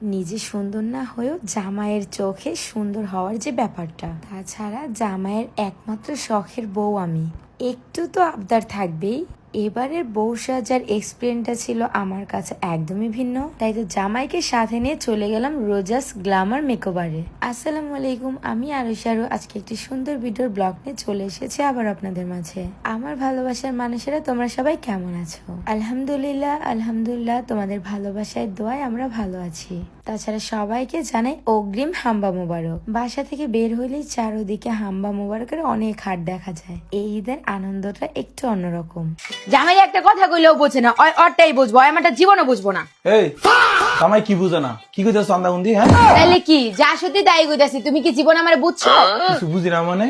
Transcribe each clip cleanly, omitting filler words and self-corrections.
নিজে সুন্দর না হয়েও জামাইয়ের চোখে সুন্দর হওয়ার যে ব্যাপারটা, তাছাড়া জামাইয়ের একমাত্র শখের বউ আমি, একটু তো আবদার থাকবেই। এবারের বউ সাজার এক্সপিরিয়েন্সটা ছিল আমার কাছে একদমই ভিন্ন, তাই তো জামাইকে সাথে নিয়ে চলে গেলাম রোজাস গ্ল্যামার মেকওভারে। আসসালামু আলাইকুম, আমি আরুষারু আজকে একটি সুন্দর ভিডিওর ব্লগ নিয়ে চলে এসেছি আবার আপনাদের মাঝে। আমার ভালোবাসার মানুষেরা তোমরা সবাই কেমন আছো? আলহামদুলিল্লাহ আলহামদুলিল্লাহ, তোমাদের ভালোবাসায় দোয়ায় আমরা ভালো আছি। তাছাড়া সবাইকে জানাই অগ্রিম হাম্বা মোবারক। বাসা থেকে বের হইলেই চারোদিকে হাম্বা মোবারকের অনেক হাট দেখা যায়। এই ঈদের আনন্দটা একটু অন্যরকম। জামাই একটা কথা কইলেও বোঝে না, ওরটাই বুঝবো, আমারটা জীবনও বুঝবো না। এই জামাই কি বুঝে না? কি কইতাছ চান্দাবন্দি? হ্যাঁ তাইলে কি যা সত্যি তাই কইতাছি, তুমি কি জীবন আমার বুঝছো? কিছু বুঝি না মানে?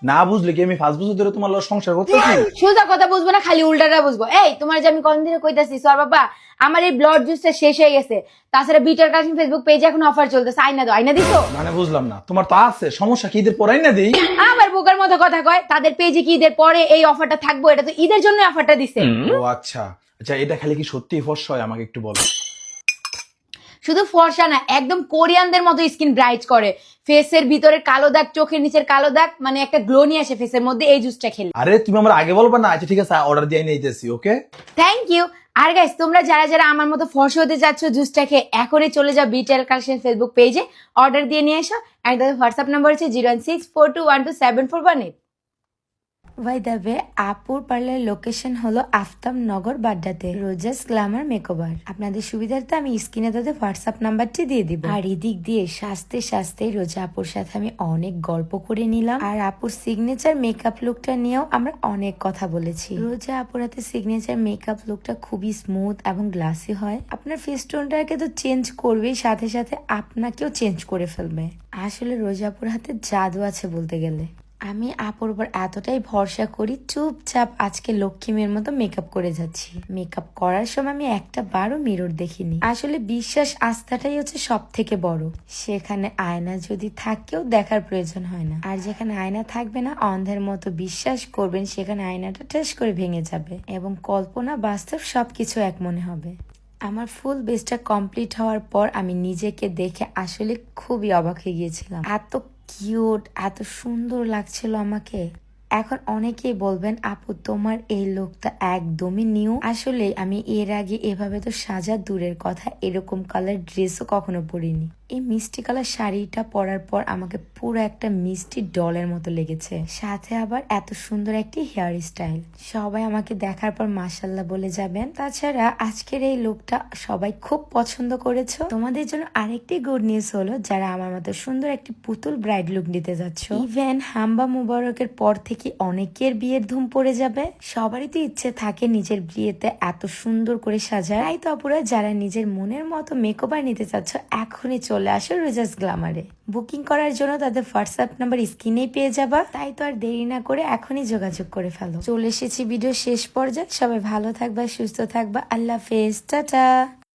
না বুঝলে কি আমি 5 বছর ধরে তোমার লগে সংসার করতেছি? সোজা কথা বুঝবো না, খালি উল্টাটা বুঝবো। এই তোমার যে আমি কোন দিনে কইতাছি সর বাবা, আমার এই ব্লাড জুসটা শেষ হয়ে গেছে। তাছাড়া বিটার কাশিং ফেসবুক পেজে এখন অফার চলতেছে, আইনা দাও। আইনা দিছো? মানে বুঝলাম না, তোমার তো আছে সমস্যা, কি ঈদের পরাই না দেই? আমার বোকার মতো কথা কয়, তাদের পেজে কি ঈদের পরে এই অফারটা থাকবো? এটা তো ঈদের জন্য অফারটা দিছে। ও আচ্ছা আচ্ছা, এটা খালি কি সত্যি ফর্সা হয়? আমাকে একটু বলো। শুধু ফর্সা না, একদম কোরিয়ানদের মতো স্কিন ব্রাইট করে। ফেসের ভিতরে কালো দাগ, চোখের নিচের কালো দাগ, মানে একটা গ্লো নিয়ে আসে ফেসের মধ্যে এই জুসটা খেলে। আরে তুমি আমার আগে বলবা না? আচ্ছা ঠিক আছে, অর্ডার দিয়ে নিতেছি। Okay thank you. আর গাইস, তোমরা যারা যারা আমার মতো ফর্সা হতে যাচ্ছ জুসটা খেয়ে, এখনই চলে যাও বিটেল কালেকশন ফেসবুক পেজে, অর্ডার দিয়ে নিয়ে এসো। আর তাদের হোয়াটসঅ্যাপ নাম্বার হচ্ছে 01642127418। বাই দ্য ওয়ে, আপুর পার্লার লোকেশন হলো আফতাবনগর বাড্ডাতে, রোজাস গ্ল্যামার মেকওভার। আপনাদের সুবিধার্থে আমি স্ক্রিনে তাদের হোয়াটসঅ্যাপ নাম্বারটি দিয়ে দিব। আর এদিক দিয়ে সাজতে সাজতে রোজা আপুর সাথে আমি অনেক গল্প করে নিলাম, আর আপুর সিগনেচার মেকআপ লুকটা নিয়েও আমরা অনেক কথা বলেছি। রোজা আপুর হাতে সিগনেচার মেকআপ লুকটা খুবই স্মুথ এবং গ্লাসি হয়। আপনার ফেস টোনটাকে তো চেঞ্জ করবেই, সাথে সাথে আপনাকেও চেঞ্জ করে ফেলবে। আসলে রোজা আপুর হাতে জাদু আছে বলতে গেলে। আমি আপুর উপর এতটাই ভরসা করি, চুপচাপ আজকে লক্ষ্মী মেয়ের মতো মেকআপ করে যাচ্ছি। মেকআপ করার সময় আমি একটা বারও মিরর দেখিনি। আসলে বিশ্বাস আস্থাটাই হচ্ছে সব থেকে বড়। সেখানে আয়না যদি থাকেও দেখার প্রয়োজন হয় না, আর যেখানে আয়না থাকবে না, অন্ধের মতো বিশ্বাস করবেন সেখানে আয়নাটা ঠেস করে ভেঙে যাবে এবং কল্পনা বাস্তব সবকিছু এক মনে হবে। আমার ফুল বেসটা কমপ্লিট হওয়ার পর আমি নিজেকে দেখে আসলে খুবই অবাক হয়ে গিয়েছিলাম। এত কিউট, এত সুন্দর লাগছিল আমাকে। এখন অনেকেই বলবেন আপু তোমার এই লুকটা একদমই নিউ। আসলে আমি এর আগে এভাবে তো সাজা দূরের কথা, এরকম কালার ড্রেসও কখনো পরিনি। এই মিষ্টি কালার শাড়িটা পরার পর আমাকে পুরো একটা মিষ্টি ডলের মতো লেগেছে, সাথে আবার এত সুন্দর একটি হেয়ার স্টাইল। সবাই আমাকে দেখার পর মাশাল্লাহ বলে যাবেন। তাছাড়া আজকের এই লুকটা সবাই খুব পছন্দ করেছো। তোমাদের জন্য আরেকটি গুড নিউজ হলো, যারা আমার মতো সুন্দর একটি পুতুল ব্রাইড লুক নিতে যাচ্ছ, ইভেন হাম্বা মুবারকের পর থেকে অনেকের বিয়ের ধুম পড়ে যাবে। সবারই তো ইচ্ছে থাকে নিজের বিয়েতে এত সুন্দর করে সাজায়। তাই তো আপুরা যারা নিজের মনের মতো মেকওভার নিতে চাচ্ছ, এখনই চলে আসো রোজাস গ্ল্যামারে। বুকিং করার জন্য তাদের হোয়াটসঅ্যাপ নাম্বার স্ক্রিনেই পেয়ে যাবা। তাই তো আর দেরি না করে এখনই যোগাযোগ করে ফেলো। চলে এসেছি ভিডিও শেষ পর্যায়ে। সবাই ভালো থাকবা, সুস্থ থাকবা। আল্লাহ হাফেজ, টাটা।